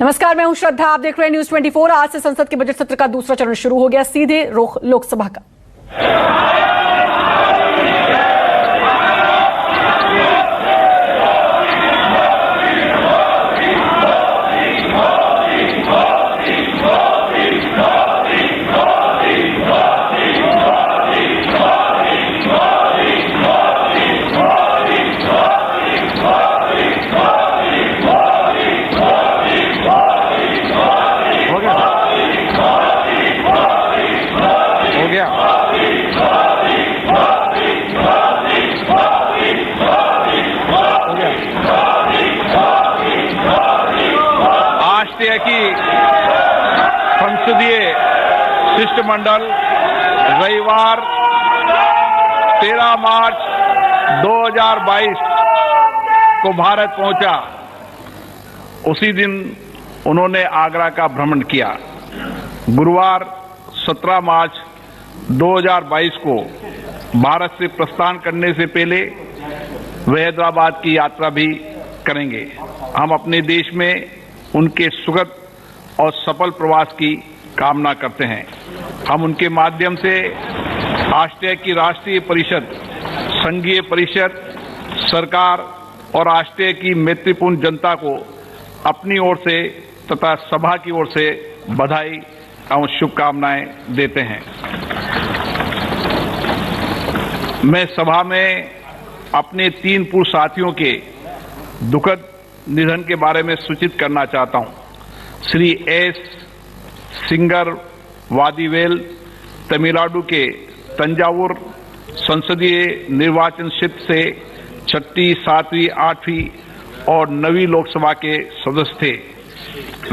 नमस्कार, मैं हूं श्रद्धा। आप देख रहे हैं न्यूज 24। आज से संसद के बजट सत्र का दूसरा चरण शुरू हो गया, सीधे रुख लोकसभा का। राष्ट्रीय की संसदीय शिष्टमंडल रविवार 13 मार्च 2022 को भारत पहुंचा। उसी दिन उन्होंने आगरा का भ्रमण किया। गुरुवार 17 मार्च 2022 को भारत से प्रस्थान करने से पहले वे हैदराबाद की यात्रा भी करेंगे। हम अपने देश में उनके सुखद और सफल प्रवास की कामना करते हैं। हम उनके माध्यम से राष्ट्रीय की राष्ट्रीय परिषद, संघीय परिषद, सरकार और राष्ट्रीय की मैत्रीपूर्ण जनता को अपनी ओर से तथा सभा की ओर से बधाई और शुभकामनाएं देते हैं। मैं सभा में अपने 3 पूर्व साथियों के दुखद निधन के बारे में सूचित करना चाहता हूं। श्री एस सिंगर वादीवेल तमिलनाडु के तंजावुर संसदीय निर्वाचन क्षेत्र से 6वीं, 7वीं, 8वीं और 9वीं लोकसभा के सदस्य थे।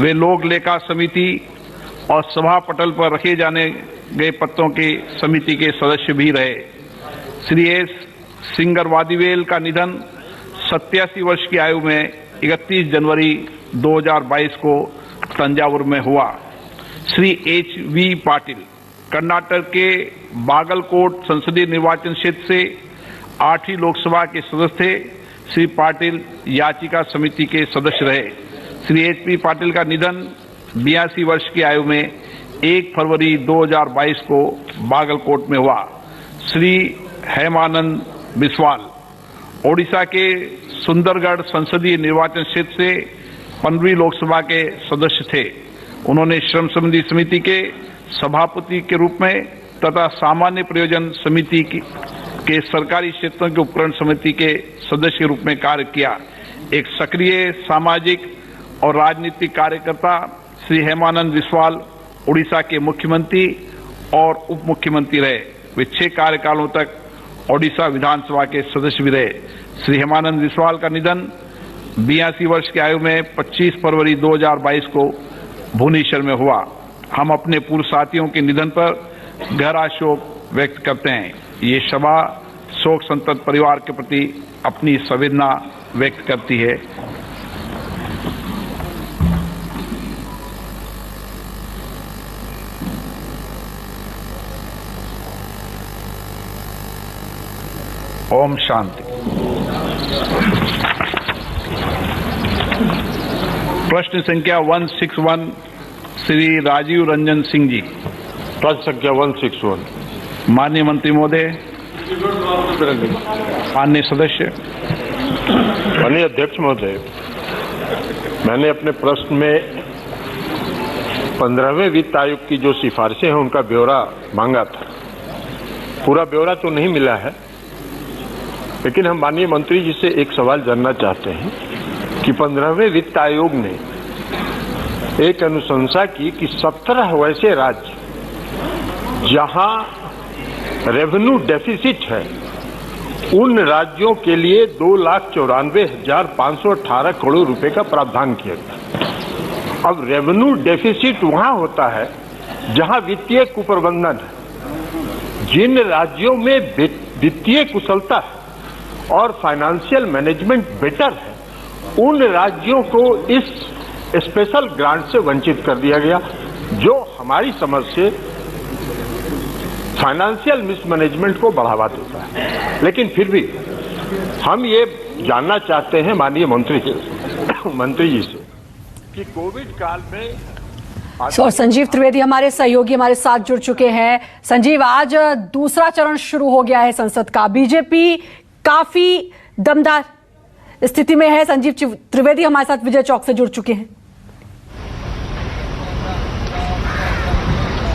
वे लोक लेखा समिति और सभा पटल पर रखे जाने गए पत्रों की समिति के सदस्य भी रहे। श्री एस सिंगर वादीवेल का निधन 87 वर्ष की आयु में 31 जनवरी 2022 को तंजावुर में हुआ। श्री H.V. पाटिल कर्नाटक के बागलकोट संसदीय निर्वाचन क्षेत्र से 8वीं लोकसभा के सदस्य थे। श्री पाटिल याचिका समिति के सदस्य रहे। श्री H.P. पाटिल का निधन 82 वर्ष की आयु में 1 फरवरी 2022 को बागलकोट में हुआ। श्री हेमानंद बिस्वाल ओडिशा के सुंदरगढ़ संसदीय निर्वाचन क्षेत्र से 15वीं लोकसभा के सदस्य थे। उन्होंने श्रम संबंधी समिति के सभापति के रूप में तथा सामान्य प्रयोजन समिति के सरकारी क्षेत्रों के उपकरण समिति के सदस्य के रूप में कार्य किया। एक सक्रिय सामाजिक और राजनीतिक कार्यकर्ता श्री हेमानंद बिस्वाल ओडिशा के मुख्यमंत्री और उप मुख्यमंत्री रहे। वे 6 कार्यकालों तक ओडिशा विधानसभा के सदस्य भी रहे। श्री हेमानंद बिस्वाल का निधन 82 वर्ष की आयु में 25 फरवरी 2022 को भुवनेश्वर में हुआ। हम अपने पूर्व साथियों के निधन पर गहरा शोक व्यक्त करते हैं। ये सभा शोक संतप्त परिवार के प्रति अपनी संवेदना व्यक्त करती है। ओम शांति। प्रश्न संख्या 161 श्री राजीव रंजन सिंह जी। प्रश्न संख्या 161। माननीय मंत्री महोदय, माननीय सदस्य। माननीय अध्यक्ष महोदय, मैंने अपने प्रश्न में 15वें वित्त आयोग की जो सिफारिशें हैं उनका ब्यौरा मांगा था। पूरा ब्यौरा तो नहीं मिला है, लेकिन हम माननीय मंत्री जी से एक सवाल जानना चाहते हैं कि 15वें वित्त आयोग ने एक अनुशंसा की कि 17 वैसे राज्य जहां रेवेन्यू डेफिसिट है उन राज्यों के लिए 2,94,518 करोड़ रुपए का प्रावधान किया गया। अब रेवेन्यू डेफिसिट वहां होता है जहां वित्तीय कुप्रबंधन है। जिन राज्यों में वित्तीय कुशलता है और फाइनेंशियल मैनेजमेंट बेटर है, उन राज्यों को इस स्पेशल ग्रांट से वंचित कर दिया गया, जो हमारी समझ से फाइनेंशियल मिसमैनेजमेंट को बढ़ावा देता है। लेकिन फिर भी हम ये जानना चाहते हैं माननीय मंत्री जी से कि कोविड काल में और संजीव त्रिवेदी हमारे सहयोगी हमारे साथ जुड़ चुके हैं। संजीव, आज दूसरा चरण शुरू हो गया है संसद का। बीजेपी काफी दमदार स्थिति में है। संजीव त्रिवेदी हमारे साथ विजय चौक से जुड़ चुके हैं।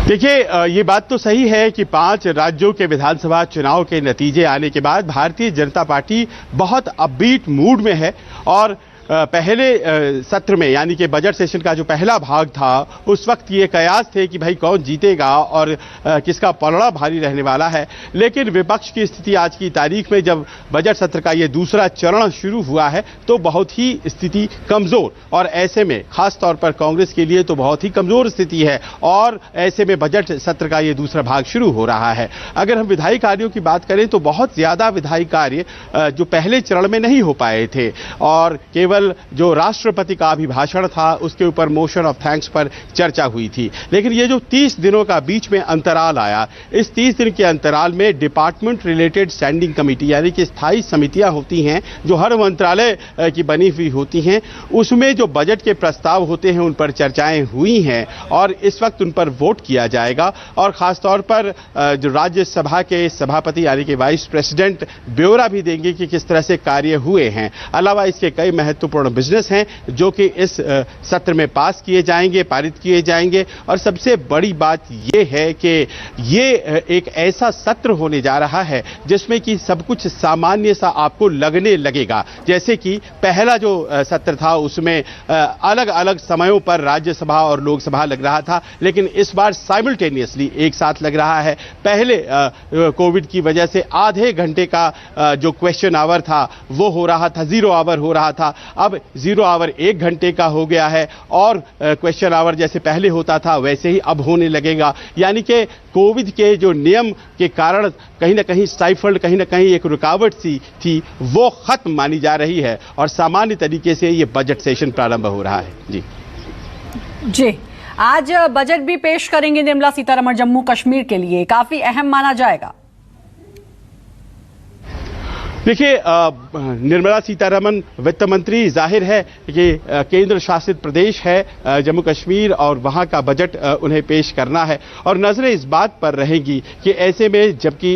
देखिए, ये बात तो सही है कि 5 राज्यों के विधानसभा चुनाव के नतीजे आने के बाद भारतीय जनता पार्टी बहुत अपबीट मूड में है और पहले सत्र में यानी कि बजट सेशन का जो पहला भाग था उस वक्त ये कयास थे कि भाई कौन जीतेगा और किसका पलड़ा भारी रहने वाला है। लेकिन विपक्ष की स्थिति आज की तारीख में जब बजट सत्र का ये दूसरा चरण शुरू हुआ है तो बहुत ही स्थिति कमजोर, और ऐसे में खास तौर पर कांग्रेस के लिए तो बहुत ही कमजोर स्थिति है। और ऐसे में बजट सत्र का ये दूसरा भाग शुरू हो रहा है। अगर हम विधायी कार्यों की बात करें तो बहुत ज्यादा विधायी कार्य जो पहले चरण में नहीं हो पाए थे, और केवल जो राष्ट्रपति का अभिभाषण था उसके ऊपर मोशन ऑफ थैंक्स पर चर्चा हुई थी। लेकिन ये जो 30 दिनों का बीच में अंतराल आया, इस 30 दिन के अंतराल में डिपार्टमेंट रिलेटेड स्टैंडिंग कमेटी यानी कि स्थायी समितियां होती हैं जो हर मंत्रालय की बनी हुई होती हैं, उसमें जो बजट के प्रस्ताव होते हैं उन पर चर्चाएं हुई हैं और इस वक्त उन पर वोट किया जाएगा। और खासतौर पर जो राज्यसभा के सभापति यानी कि वाइस प्रेसिडेंट ब्यौरा भी देंगे कि किस तरह से कार्य हुए हैं। अलावा इसके कई महत्वपूर्ण बिजनेस हैं जो कि इस सत्र में पास किए जाएंगे, पारित किए जाएंगे। और सबसे बड़ी बात यह है कि ये एक ऐसा सत्र होने जा रहा है जिसमें कि सब कुछ सामान्य सा आपको लगने लगेगा। जैसे कि पहला जो सत्र था उसमें अलग अलग समयों पर राज्यसभा और लोकसभा लग रहा था, लेकिन इस बार साइमल्टेनियसली एक साथ लग रहा है। पहले कोविड की वजह से आधे घंटे का जो क्वेश्चन आवर था वो हो रहा था, 0 आवर हो रहा था। अब 0 आवर 1 घंटे का हो गया है और क्वेश्चन आवर जैसे पहले होता था वैसे ही अब होने लगेगा। यानी कि कोविड के जो नियम के कारण कहीं ना कहीं स्टाइफल्ड, कहीं ना कहीं एक रुकावट सी थी, वो खत्म मानी जा रही है और सामान्य तरीके से ये बजट सेशन प्रारंभ हो रहा है। जी, आज बजट भी पेश करेंगे निर्मला सीतारमण, जम्मू कश्मीर के लिए काफी अहम माना जाएगा। देखिए, निर्मला सीतारमण वित्त मंत्री, जाहिर है कि केंद्र शासित प्रदेश है जम्मू कश्मीर और वहां का बजट उन्हें पेश करना है। और नजरें इस बात पर रहेंगी कि ऐसे में जबकि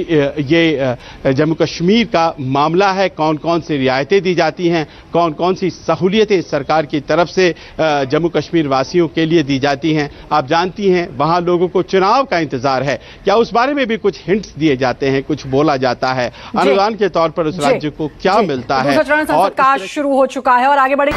ये जम्मू कश्मीर का मामला है, कौन कौन सी रियायतें दी जाती हैं, कौन कौन सी सहूलियतें सरकार की तरफ से जम्मू कश्मीर वासियों के लिए दी जाती हैं। आप जानती हैं वहां लोगों को चुनाव का इंतजार है, क्या उस बारे में भी कुछ हिंट्स दिए जाते हैं, कुछ बोला जाता है अनुदान के तौर पर राज्य को क्या मिलता है। दूसरा चरण संसद का शुरू हो चुका है और आगे बढ़े।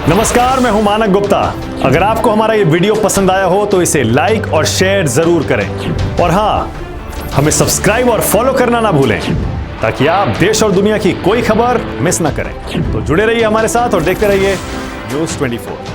नमस्कार, मैं हूं मानक गुप्ता। अगर आपको हमारा ये वीडियो पसंद आया हो तो इसे लाइक और शेयर जरूर करें, और हां, हमें सब्सक्राइब और फॉलो करना ना भूलें ताकि आप देश और दुनिया की कोई खबर मिस ना करें। तो जुड़े रहिए हमारे साथ और देखते रहिए News 24।